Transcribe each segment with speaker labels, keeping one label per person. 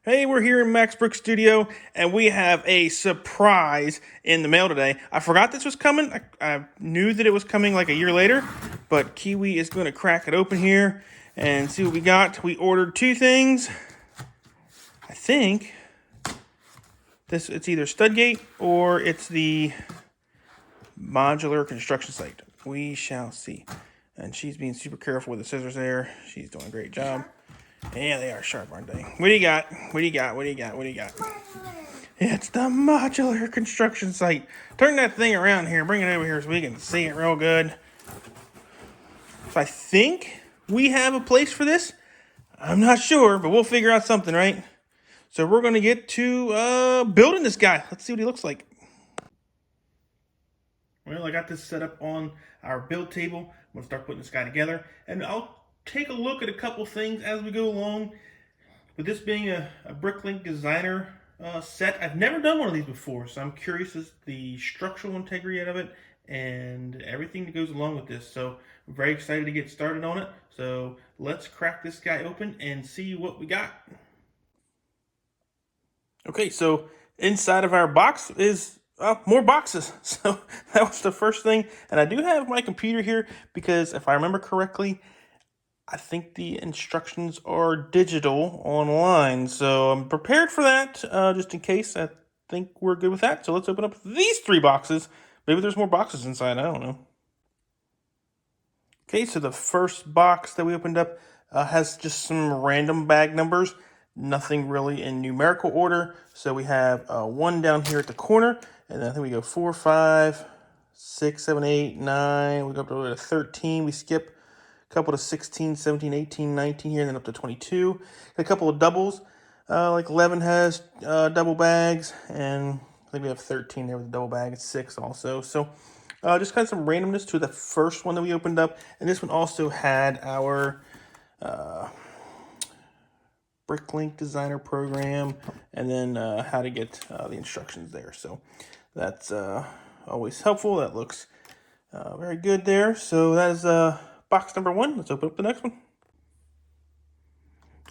Speaker 1: Hey, we're here in Max Brook Studio, and we have a surprise in the mail today. I forgot this was coming. I knew that it was coming like a year later, but Kiwi is going to crack it open here and see what we got. We ordered two things. I think it's either Studgate or it's the Modular construction site. We shall see. And she's being super careful with the scissors there. She's doing a great job. Yeah, they are sharp, aren't they? What do you got? What do you got? What do you got? What do you got? It's the modular construction site. Turn that thing around here. Bring it over here so we can see it real good. So I think we have a place for this. I'm not sure, but we'll figure out something, right? So we're going to get to building this guy. Let's see what he looks like. Well, I got this set up on our build table. I'm going to start putting this guy together. And I'll take a look at a couple things as we go along. With this being a Bricklink designer set, I've never done one of these before, so I'm curious as the structural integrity of it and everything that goes along with this. So I'm very excited to get started on it. So let's crack this guy open and see what we got. Okay, so inside of our box is more boxes. So that was the first thing. And I do have my computer here because if I remember correctly, I think the instructions are digital online, so I'm prepared for that, just in case. I think we're good with that. So let's open up these three boxes. Maybe there's more boxes inside, I don't know. Okay, so the first box that we opened up has just some random bag numbers, nothing really in numerical order. So we have 1 down here at the corner, and then I think we go 4, 5, 6, 7, 8, 9. We go up to 13. We skip a couple to 16, 17, 18, 19 here, and then up to 22. A couple of doubles, like 11 has double bags, and I think we have 13 there with a double bag. It's 6 also. So just kind of some randomness to the first one that we opened up. And this one also had our Bricklink designer program, and then how to get the instructions there. So that's always helpful. That looks very good there. So that is box number 1. Let's open up the next one.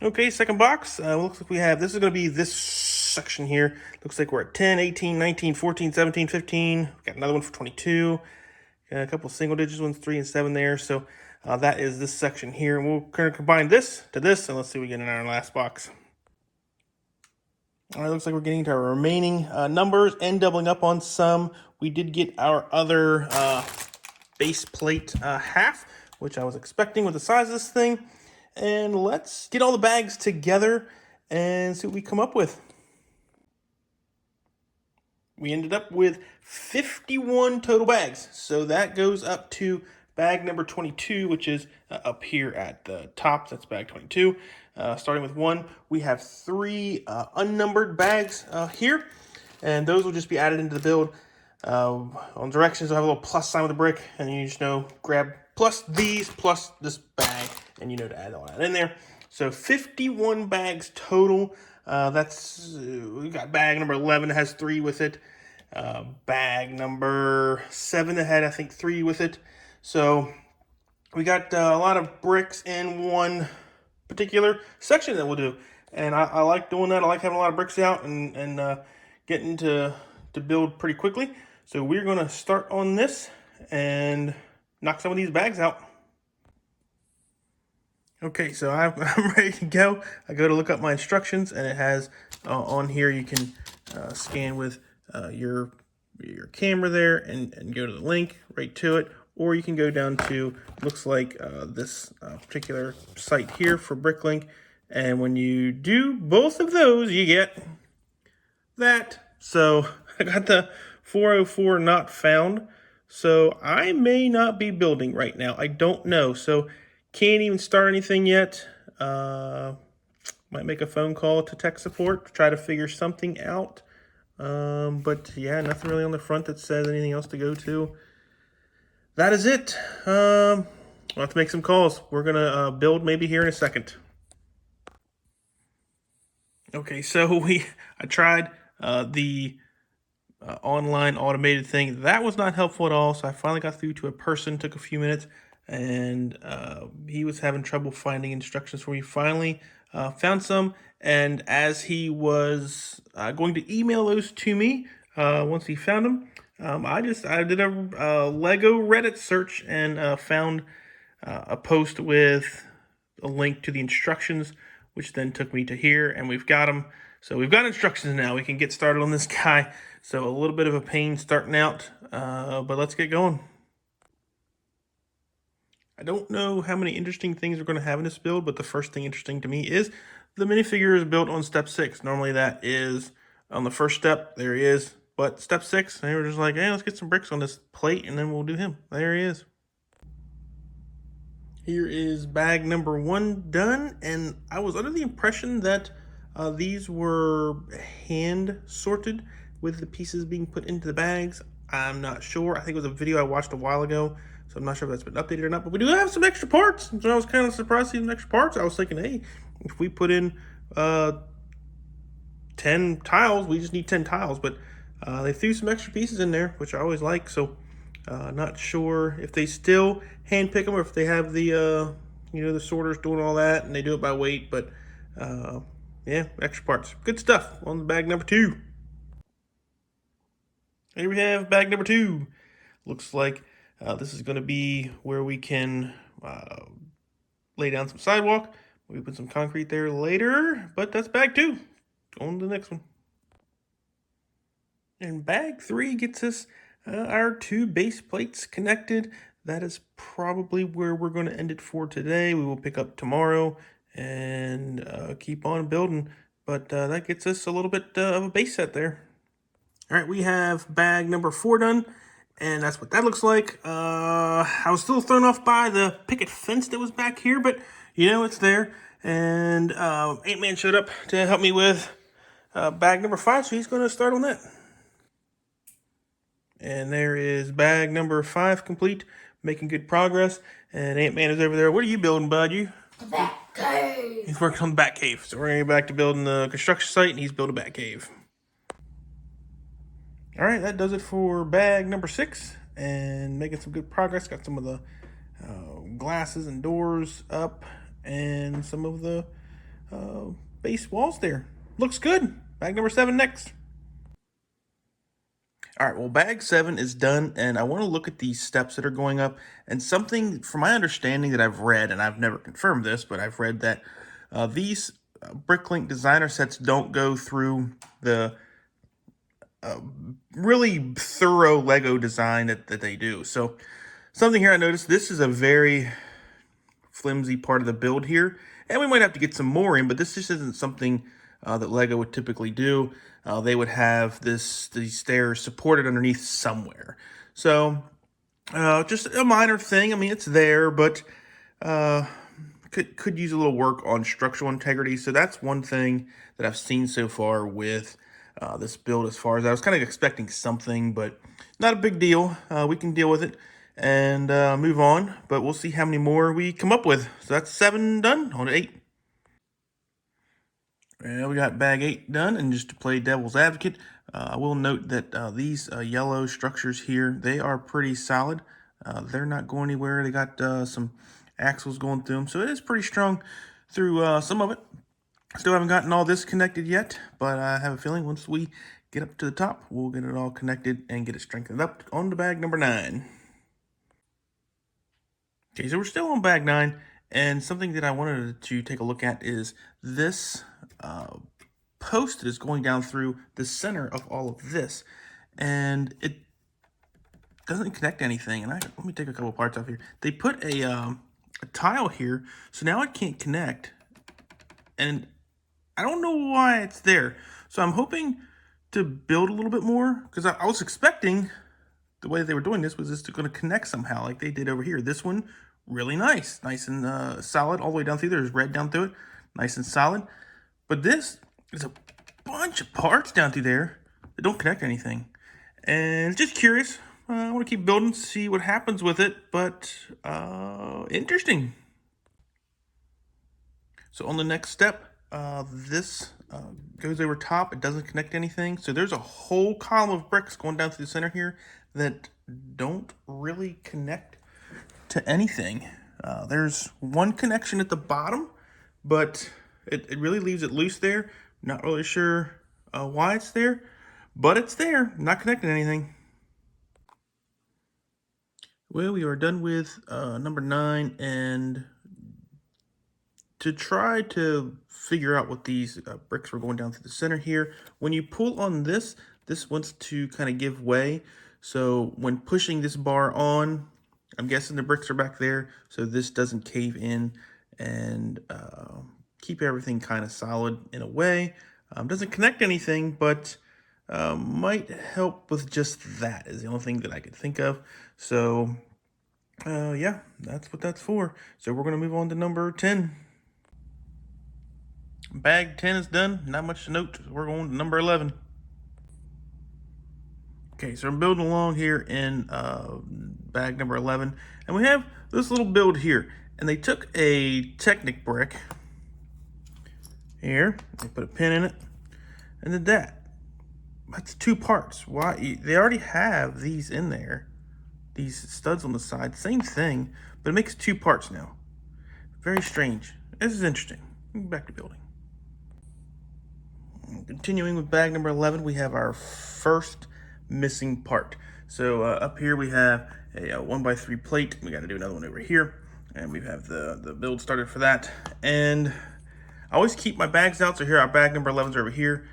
Speaker 1: Okay, second box. Looks like we have, this is going to be this section here. Looks like we're at 10, 18, 19, 14, 17, 15. We've got another one for 22. Got a couple single digits ones, 3 and 7 there. So that is this section here. And we'll kind of combine this to this, and let's see what we get in our last box. All right, looks like we're getting to our remaining numbers and doubling up on some. We did get our other base plate half, which I was expecting with the size of this thing. And let's get all the bags together and see what we come up with. We ended up with 51 total bags. So that goes up to bag number 22, which is up here at the top. That's bag 22. Starting with 1, we have 3 unnumbered bags here. And those will just be added into the build. On directions, I'll have a little plus sign with a brick. And you just know, grab plus these, plus this bag. And you know to add all that in there. So 51 bags total. We got bag number 11 that has 3 with it. Bag number 7 that had, I think, 3 with it. So we got a lot of bricks in one particular section that we'll do. And I like doing that. I like having a lot of bricks out and getting to build pretty quickly. So we're going to start on this and knock some of these bags out. Okay, so I'm ready to go. I go to look up my instructions, and it has on here you can scan with your camera there and go to the link right to it, or you can go down to, looks like this particular site here for Bricklink, and when you do both of those, you get that. So I got the 404 not found, so I may not be building right now. I don't know, so can't even start anything yet. Might make a phone call to tech support to try to figure something out. But yeah, nothing really on the front that says anything else to go to. That is it. We'll have to make some calls. We're going to build maybe here in a second. Okay, so I tried the online automated thing. That was not helpful at all. So I finally got through to a person. Took a few minutes. And he was having trouble finding instructions for me. Finally found some, And as he was going to email those to me once he found them, I did a Lego Reddit search and found a post with a link to the instructions, which then took me to here, and we've got them. So we've got instructions now. We can get started on this guy. So a little bit of a pain starting out, but let's get going. I don't know how many interesting things we're going to have in this build, but the first thing interesting to me is the minifigure is built on step 6. Normally that is on the first step. There he is. But step 6, they were just like, hey, let's get some bricks on this plate, and then we'll do him. There he is. Here is bag number 1 done, and I was under the impression that these were hand sorted with the pieces being put into the bags. I'm not sure. I think it was a video I watched a while ago, so I'm not sure if that's been updated or not, but we do have some extra parts, so I was kind of surprised to see some extra parts. I was thinking, hey, if we put in 10 tiles, we just need 10 tiles, but they threw some extra pieces in there, which I always like, so not sure if they still hand pick them or if they have the the sorters doing all that and they do it by weight, but yeah, extra parts. Good stuff on the bag number 2. Here we have bag number 2. Looks like this is going to be where we can lay down some sidewalk. We put some concrete there later, but that's bag 2. On to the next one. And bag 3 gets us our 2 base plates connected. That is probably where we're going to end it for today. We will pick up tomorrow and keep on building. But that gets us a little bit of a base set there. All right, we have bag number 4 done. And that's what that looks like. I was still thrown off by the picket fence that was back here, but it's there. And Ant-Man showed up to help me with bag number 5, so he's going to start on that. And there is bag number 5 complete, making good progress. And Ant-Man is over there. What are you building, bud? The bat cave. He's working on the bat cave. So we're going to get back to building the construction site, and he's building a bat cave. All right, that does it for bag number 6. And making some good progress. Got some of the glasses and doors up, and some of the base walls there. Looks good. Bag number 7 next. All right, well, bag 7 is done, and I want to look at these steps that are going up. And something, from my understanding that I've read, and I've never confirmed this, but I've read that these Bricklink designer sets don't go through the really thorough Lego design that they do. So something here I noticed, this is a very flimsy part of the build here, and we might have to get some more in, but this just isn't something that Lego would typically do. They would have these stairs supported underneath somewhere. So just a minor thing. I mean, it's there, but could use a little work on structural integrity. So that's one thing that I've seen so far with this build. As far as I was kind of expecting something, but not a big deal. We can deal with it and move on. But we'll see how many more we come up with. So that's 7 done. On to 8. And we got bag 8 done, and just to play devil's advocate, I will note that these yellow structures here, they are pretty solid. They're not going anywhere. They got some axles going through them, so it is pretty strong through some of it. Still haven't gotten all this connected yet, but I have a feeling once we get up to the top, we'll get it all connected and get it strengthened up. On to bag number 9. Okay, so we're still on bag 9. And something that I wanted to take a look at is this post that is going down through the center of all of this. And it doesn't connect anything. And let me take a couple parts off here. They put a tile here, so now it can't connect. And I don't know why it's there. So I'm hoping to build a little bit more, because I was expecting the way they were doing this was just going to connect somehow like they did over here. This one, really nice and solid all the way down through. There's red down through it, nice and solid. But this is a bunch of parts down through there that don't connect anything. And just curious. I want to keep building, see what happens with it, but interesting. So on the next step, this goes over top. It doesn't connect anything. So there's a whole column of bricks going down through the center here that don't really connect to anything. There's one connection at the bottom, but It really leaves it loose there. Not really sure why it's there, but it's there. Not connecting anything. Well, we are done with number 9, and to try to figure out what these bricks were going down through the center here, when you pull on this, this wants to kind of give way. So when pushing this bar on, I'm guessing the bricks are back there, so this doesn't cave in and keep everything kind of solid in a way. Doesn't connect anything, but might help with just that is the only thing that I could think of. So yeah, that's what that's for. So we're going to move on to number 10. Bag 10 is done. Not much to note. We're going to number 11. Okay, so I'm building along here in bag number 11. And we have this little build here. And they took a Technic brick here. They put a pin in it. And did that. That's 2 parts. Why? They already have these in there. These studs on the side. Same thing. But it makes 2 parts now. Very strange. This is interesting. Back to building. Continuing with bag number 11, we have our first missing part. So up here we have a 1x3 plate. We got to do another one over here. And we have the build started for that. And I always keep my bags out. So here our bag number 11s are over here.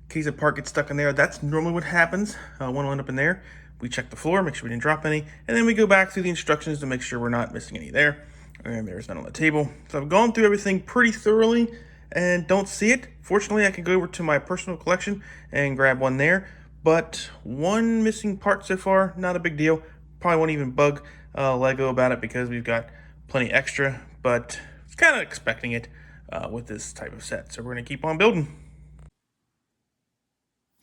Speaker 1: In case a part gets stuck in there, that's normally what happens. One will end up in there. We check the floor, make sure we didn't drop any. And then we go back through the instructions to make sure we're not missing any there. And there's none on the table. So I've gone through everything pretty thoroughly and don't see it. Fortunately, I can go over to my personal collection and grab one there. But one missing part so far, not a big deal. Probably won't even bug Lego about it because we've got plenty extra. But I was kind of expecting it with this type of set. So we're going to keep on building.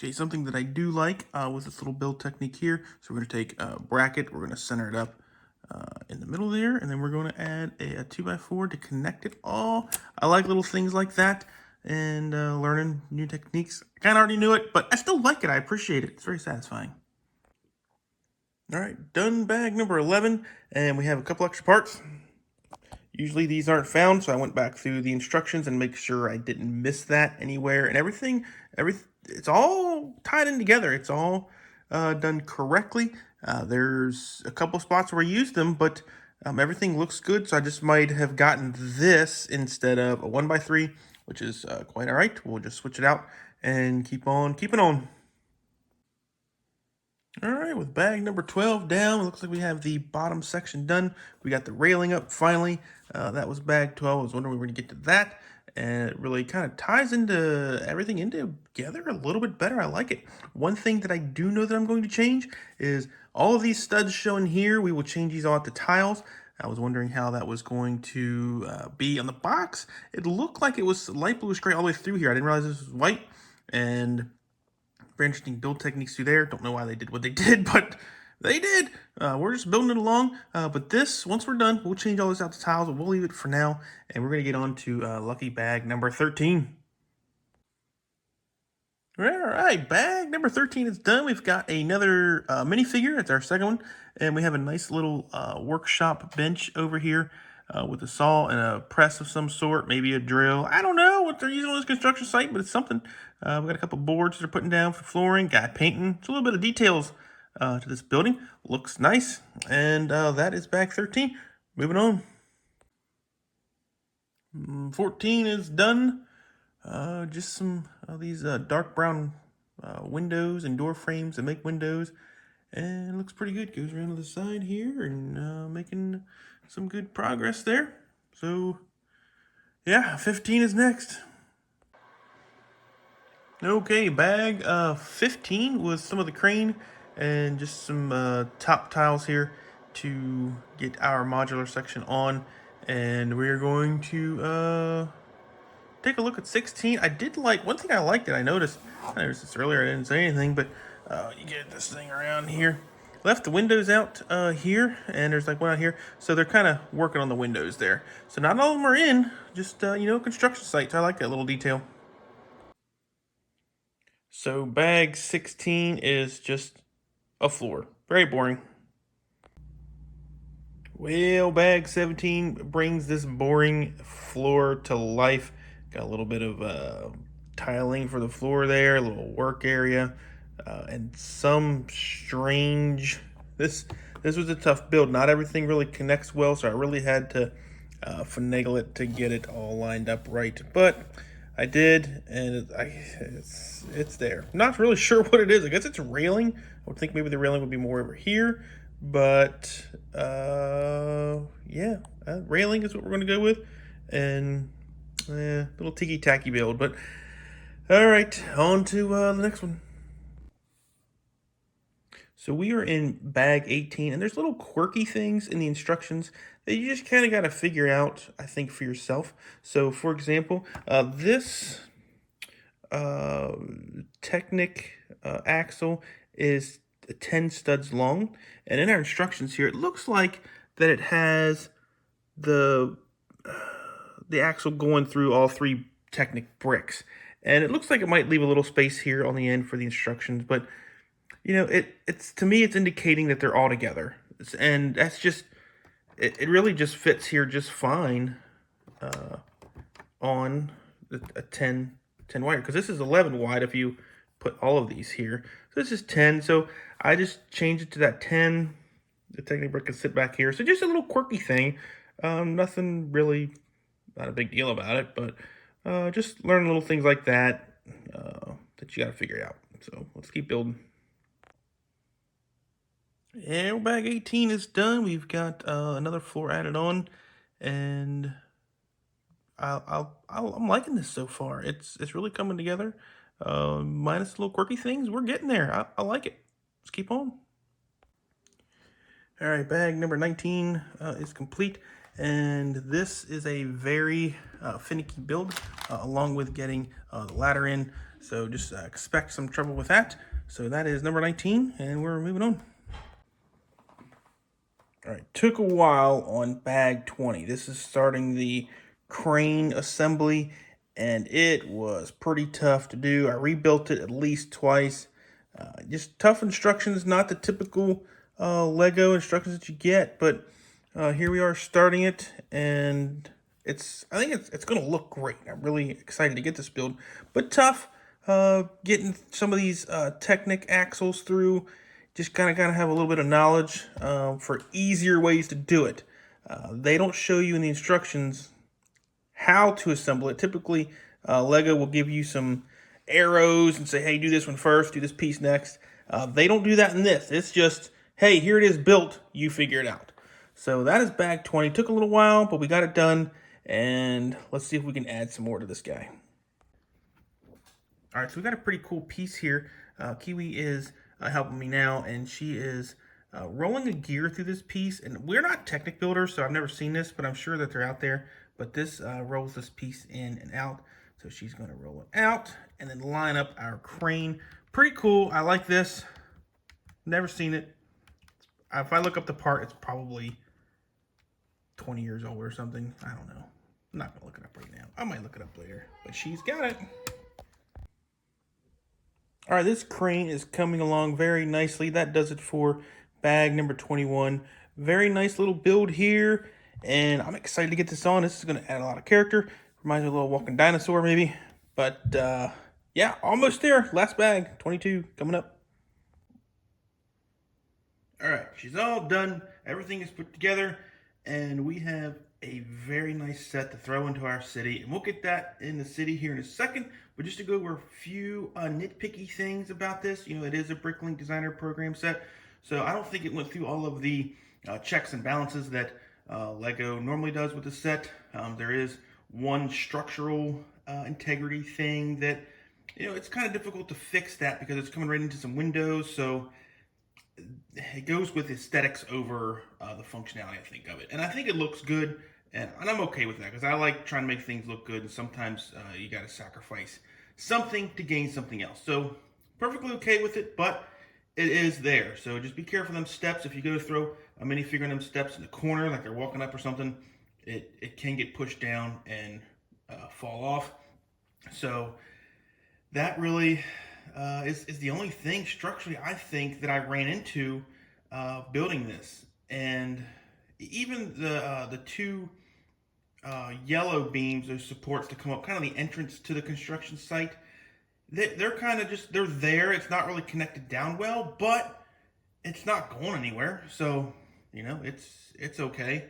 Speaker 1: Okay, something that I do like with this little build technique here. So we're going to take a bracket. We're going to center it up in the middle there. And then we're going to add a 2x4 to connect it all. I like little things like that. And learning new techniques. I kind of already knew it, but I still like it. I appreciate it. It's very satisfying. All right, done bag number 11. And we have a couple extra parts. Usually these aren't found, so I went back through the instructions and make sure I didn't miss that anywhere. And everything, it's all tied in together. It's all done correctly. There's a couple spots where I used them, but everything looks good. So I just might have gotten this instead of a 1x3, which is quite all right. We'll just switch it out and keep on keeping on. All right, with bag number 12 down, it looks like we have the bottom section done. We got the railing up finally. That was bag 12. I was wondering when we were going to get to that. And it really kind of ties into everything together a little bit better. I like it. One thing that I do know that I'm going to change is all of these studs shown here. We will change these all out to tiles. I was wondering how that was going to be on the box. It looked like it was light bluish gray all the way through here. I didn't realize this was white. And very interesting build techniques through there. Don't know why they did what they did, but they did. We're just building it along. But this, once we're done, we'll change all this out to tiles, but we'll leave it for now. And we're going to get on to lucky bag number 13. All right, bag number 13 is done. We've got another minifigure. It's our second one. And we have a nice little workshop bench over here with a saw and a press of some sort, maybe a drill. I don't know what they're using on this construction site, but it's something. We've got a couple boards they're putting down for flooring, guy painting. It's a little bit of details to this building. Looks nice. And that is bag 13. Moving on. 14 is done. Just some of these dark brown windows and door frames that make windows. And it looks pretty good. Goes around to the side here and making some good progress there. So, yeah, 15 is next. Okay, bag 15 was some of the crane and just some top tiles here to get our modular section on. And we're going to take a look at 16. I did like, one thing I liked that I noticed this earlier, I didn't say anything, but you get this thing around here. Left the windows out here, and there's like one out here. So they're kind of working on the windows there. So not all of them are in, just, construction sites. I like that little detail. So bag 16 is just a floor. Very boring. Well, bag 17 brings this boring floor to life. Got a little bit of tiling for the floor there, a little work area, and some strange. This was a tough build. Not everything really connects well, so I really had to finagle it to get it all lined up right. But I did, and it's there. Not really sure what it is. I guess it's railing. I would think maybe the railing would be more over here, but yeah, railing is what we're gonna go with, and little tiki tacky build. But all right, on to the next one. So we are in bag 18, and there's little quirky things in the instructions that you just kind of got to figure out, I think, for yourself. So, for example, this uh, Technic axle is 10 studs long, and in our instructions here, it looks like that it has the the axle going through all three Technic bricks, and it looks like it might leave a little space here on the end for the instructions, but you know, it's to me it's indicating that they're all together, and that's just it really just fits here just fine on a 10 wire, because this is 11 wide if you put all of these here. So this is 10, so I just changed it to that 10. The Technic brick can sit back here, so just a little quirky thing. Nothing really, not a big deal about it, but just learn little things like that that you got to figure out. So let's keep building. And bag 18 is done. We've got another floor added on, and I'm liking this so far. It's really coming together. Minus the little quirky things, we're getting there. I like it. Let's keep on. All right, bag number 19 is complete, and this is a very finicky build, along with getting the ladder in. So just expect some trouble with that. So that is number 19, and we're moving on. All right, took a while on bag 20. This is starting the crane assembly, and it was pretty tough to do. I rebuilt it at least twice. Just tough instructions, not the typical Lego instructions that you get, but here we are starting it, and I think it's going to look great. I'm really excited to get this build, but tough getting some of these Technic axles through. Just kind of gotta have a little bit of knowledge for easier ways to do it. They don't show you in the instructions how to assemble it. Typically, Lego will give you some arrows and say, hey, do this one first, do this piece next. They don't do that in this. It's just, hey, here it is built, you figure it out. So that is bag 20. Took a little while, but we got it done. And let's see if we can add some more to this guy. All right, so we got a pretty cool piece here. Kiwi is helping me now, and she is rolling a gear through this piece. And we're not Technic builders, so I've never seen this, but I'm sure that they're out there. But this rolls this piece in and out. So she's going to roll it out and then line up our crane. Pretty cool. I like this. Never seen it. If I look up the part, it's probably 20 years old or something. I don't know. I'm not going to look it up right now. I might look it up later, but she's got it. All right, this crane is coming along very nicely. That does it for bag number 21. Very nice little build here, and I'm excited to get this on. This is going to add a lot of character. Reminds me of a little walking dinosaur, maybe. But yeah, almost there. Last bag, 22, coming up. All right, she's all done. Everything is put together, and we have a very nice set to throw into our city. And we'll get that in the city here in a second. But just to go over a few nitpicky things about this, you know, it is a Bricklink Designer Program set. So I don't think it went through all of the checks and balances that Lego normally does with the set. There is one structural integrity thing that, you know, it's kind of difficult to fix that because it's coming right into some windows. So it goes with aesthetics over the functionality, I think, of it. And I think it looks good, and I'm okay with that because I like trying to make things look good, and sometimes you got to sacrifice something to gain something else. So perfectly okay with it, but it is there. So just be careful of them steps. If you go to throw a minifigure on them steps in the corner, like they're walking up or something, it can get pushed down and fall off. So that really is the only thing structurally I think that I ran into building this. And even the two yellow beams, those supports to come up, kind of the entrance to the construction site. They're kind of just, they're there. It's not really connected down well, but it's not going anywhere. So, it's okay.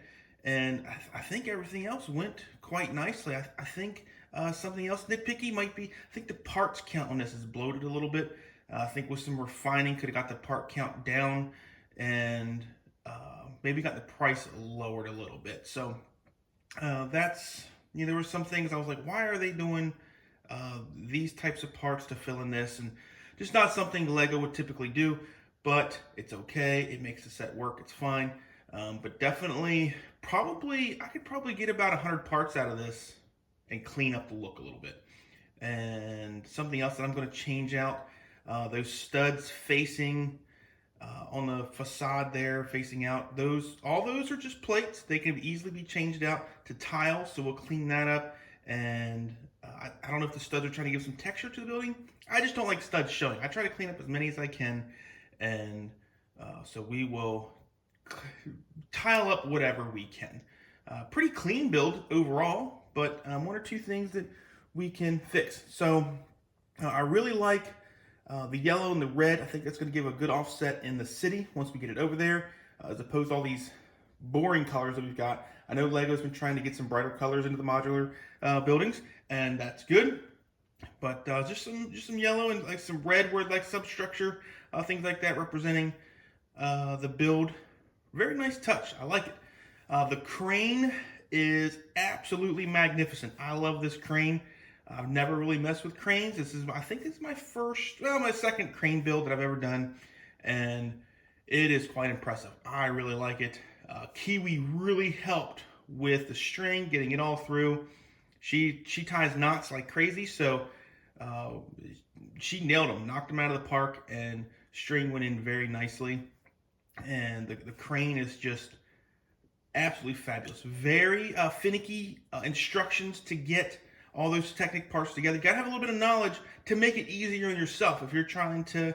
Speaker 1: And I think everything else went quite nicely. I think something else nitpicky might be, I think the parts count on this is bloated a little bit. I think with some refining, could have got the part count down and maybe got the price lowered a little bit. So that's, there were some things I was like, why are they doing these types of parts to fill in this? And just not something Lego would typically do, but it's okay. It makes the set work. It's fine. But definitely, I could probably get about 100 parts out of this and clean up the look a little bit. And something else that I'm going to change out, those studs facing on the facade there, facing out, all those are just plates. They can easily be changed out to tile, so we'll clean that up. And I don't know if the studs are trying to give some texture to the building. I just don't like studs showing. I try to clean up as many as I can, and so we will tile up whatever we can. Pretty clean build overall, but one or two things that we can fix. So I really like the yellow and the red. I think that's going to give a good offset in the city once we get it over there, as opposed to all these boring colors that we've got. I know Lego's been trying to get some brighter colors into the modular buildings, and that's good. But just some yellow and like some red where like substructure, things like that representing the build. Very nice touch. I like it. The crane is absolutely magnificent. I love this crane. I've never really messed with cranes. I think this is my second crane build that I've ever done, and it is quite impressive. I really like it. Kiwi really helped with the string, getting it all through. She ties knots like crazy, so she nailed them, knocked them out of the park, and string went in very nicely. And the crane is just absolutely fabulous. Very finicky instructions to get all those Technic parts together. You gotta have a little bit of knowledge to make it easier on yourself. If you're trying to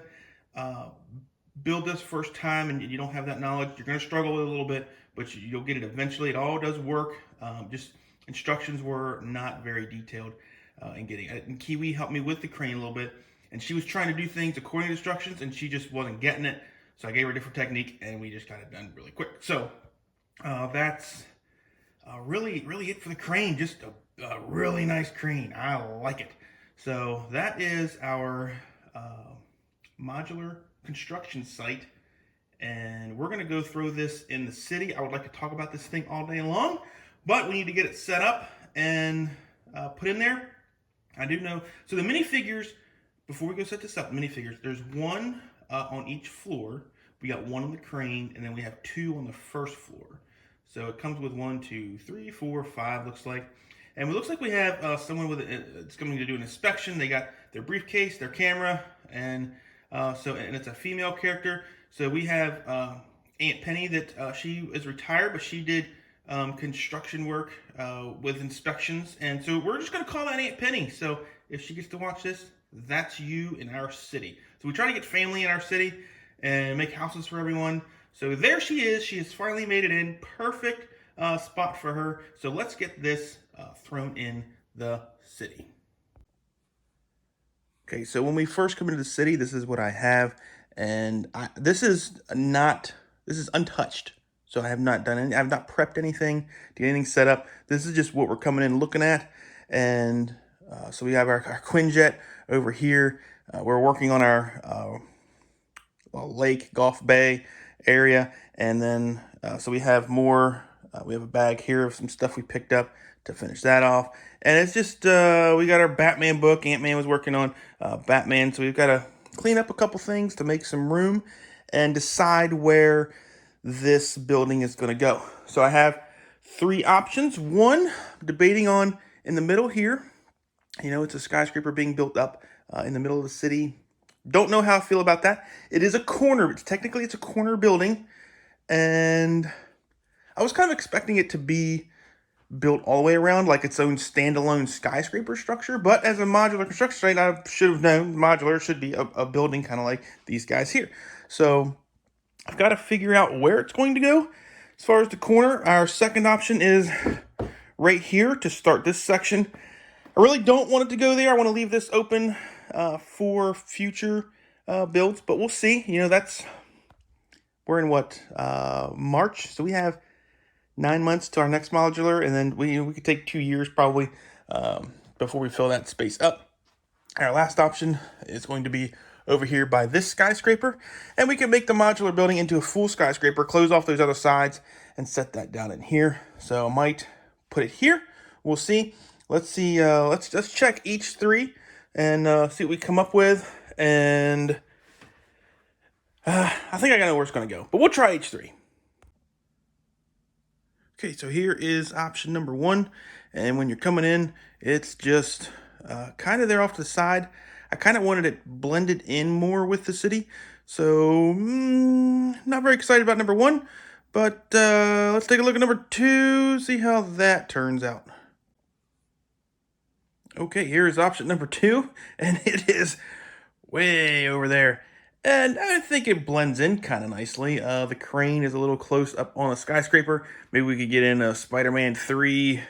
Speaker 1: build this first time and you don't have that knowledge, you're gonna struggle with it a little bit, but you'll get it eventually. It all does work. Just instructions were not very detailed in getting it. And Kiwi helped me with the crane a little bit, and she was trying to do things according to instructions, and she just wasn't getting it. So I gave her a different technique, and we just got it done really quick. So that's really it for the crane. Just a really nice crane. I like it. So that is our modular construction site, and we're going to go throw this in the city. I would like to talk about this thing all day long, but we need to get it set up and put in there. I do know. So the minifigures, before we go set this up, minifigures, there's one on each floor. We got one on the crane, and then we have two on the first floor. So it comes with 1, 2, 3, 4, 5, looks like. And it looks like we have someone it's coming to do an inspection. They got their briefcase, their camera, and it's a female character. So we have Aunt Penny that she is retired, but she did construction work with inspections. And so we're just going to call that Aunt Penny. So if she gets to watch this, that's you in our city. So we try to get family in our city and make houses for everyone. So there she is. She has finally made it in. Perfect spot for her. So let's get this thrown in the city. Okay, so when we first come into the city, this is what I have. And this is untouched. So I have not done any, I've not prepped anything, get anything set up. This is just what we're coming in looking at. And so we have our Quinjet over here. We're working on our lake, Gulf Bay area. And then, so we have more, we have a bag here of some stuff we picked up to finish that off. And it's just, we got our Batman book. Ant-Man was working on Batman. So we've got to clean up a couple things to make some room and decide where this building is going to go. So I have 3 options. One, debating on in the middle here. You know, it's a skyscraper being built up in the middle of the city. Don't know how I feel about that. It is a corner. Technically, it's a corner building. And I was kind of expecting it to be built all the way around like its own standalone skyscraper structure. But as a modular construction site, I should have known modular should be a building kind of like these guys here. So I've got to figure out where it's going to go. As far as the corner, our second option is right here to start this section. I really don't want it to go there. I want to leave this open for future builds, but we'll see. You know, we're in what, March? So we have 9 months to our next modular, and then we could take 2 years probably before we fill that space up. Our last option is going to be over here by this skyscraper, and we can make the modular building into a full skyscraper, close off those other sides, and set that down in here. So I might put it here. We'll see. Let's see. Let's check each three and see what we come up with. And I think I know where it's going to go, but we'll try each three. Okay, so here is option number one, and when you're coming in, it's just kind of there off to the side. I kind of wanted it blended in more with the city, so not very excited about number one, but let's take a look at number two, see how that turns out. Okay, here's option number two, and it is way over there. And I think it blends in kind of nicely. The crane is a little close up on a skyscraper. Maybe we could get in a Spider-Man 3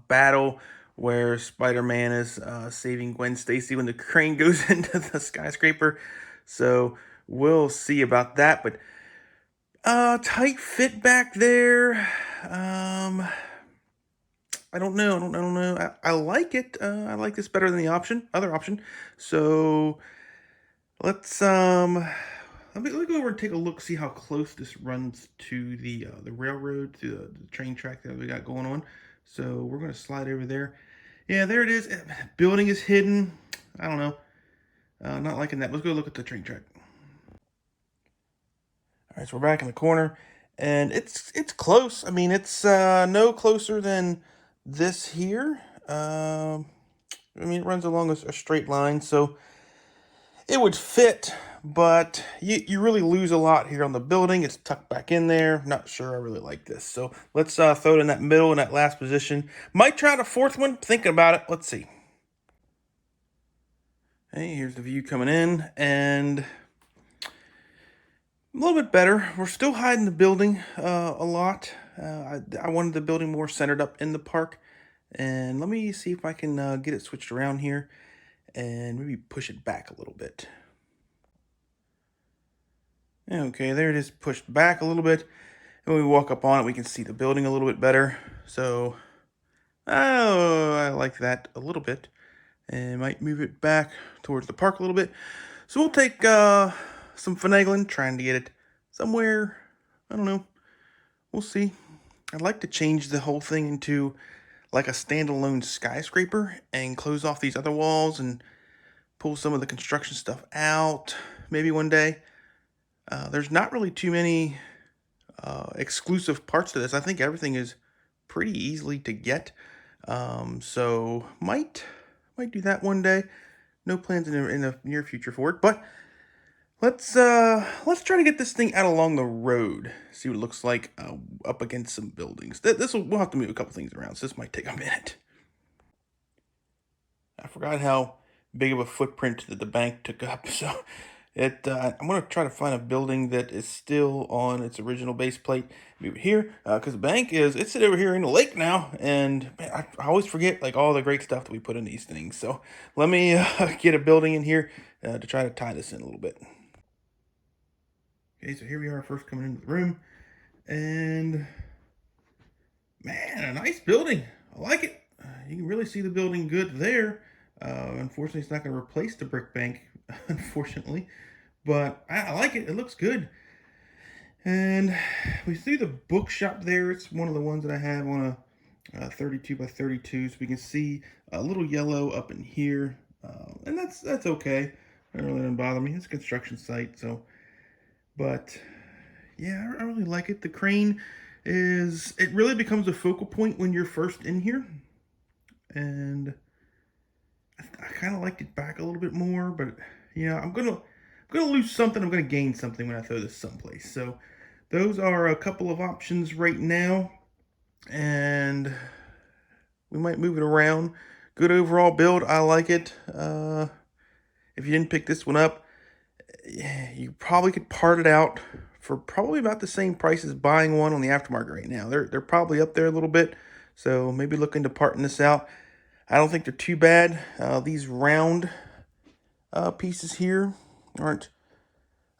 Speaker 1: battle where Spider-Man is saving Gwen Stacy when the crane goes into the skyscraper. So we'll see about that. But tight fit back there. I don't know. I like it. I like this better than the other option. So let's let me go over and take a look, see how close this runs to the railroad, to the train track that we got going on. So we're going to slide over there. Yeah, there it is. Building is hidden. I don't know. Not liking that. Let's go look at the train track. All right, so we're back in the corner, and it's close. I mean, it's no closer than this here. I mean, it runs along a straight line, so it would fit, but you really lose a lot here on the building. It's tucked back in there. Not sure I really like this. So let's throw it in that middle, in that last position. Might try the fourth one. Thinking about it. Let's see. Hey, here's the view coming in, and a little bit better. We're still hiding the building a lot. I wanted the building more centered up in the park. And let me see if I can get it switched around here and maybe push it back a little bit. Okay, there it is, pushed back a little bit. And when we walk up on it, we can see the building a little bit better. So, I like that a little bit. And might move it back towards the park a little bit. So we'll take some finagling, trying to get it somewhere. I don't know. We'll see. I'd like to change the whole thing into like a standalone skyscraper and close off these other walls and pull some of the construction stuff out maybe one day. There's not really too many exclusive parts to this. I think everything is pretty easily to get. So might do that one day. No plans in the near future for it, but let's try to get this thing out along the road. See what it looks like up against some buildings. We'll have to move a couple things around, so this might take a minute. I forgot how big of a footprint that the bank took up, so I'm gonna try to find a building that is still on its original base plate. Move it here, because the bank it's over here in the lake now, and man, I always forget like all the great stuff that we put in these things. So let me get a building in here to try to tie this in a little bit. Okay, so here we are first coming into the room, and man, a nice building. I like it. You can really see the building good there. Unfortunately, it's not going to replace the brick bank, unfortunately, but I like it. It looks good. And we see the bookshop there. It's one of the ones that I have on a 32 by 32, so we can see a little yellow up in here, and that's okay. It really doesn't bother me. It's a construction site, so. But yeah, I really like it. The crane it really becomes a focal point when you're first in here. And I kind of liked it back a little bit more, but yeah, I'm gonna lose something. I'm gonna gain something when I throw this someplace. So those are a couple of options right now, and we might move it around. Good overall build. I like it. If you didn't pick this one up, you probably could part it out for probably about the same price as buying one on the aftermarket right now. They're probably up there a little bit. So maybe look into parting this out. I don't think they're too bad. These round pieces here aren't.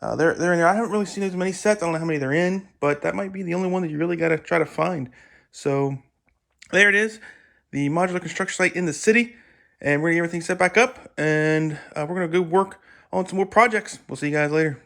Speaker 1: They're in there. I haven't really seen as many sets. I don't know how many they're in, but that might be the only one that you really got to try to find. So there it is, the modular construction site in the city, and we're gonna get everything set back up, and we're gonna go work on some more projects. We'll see you guys later.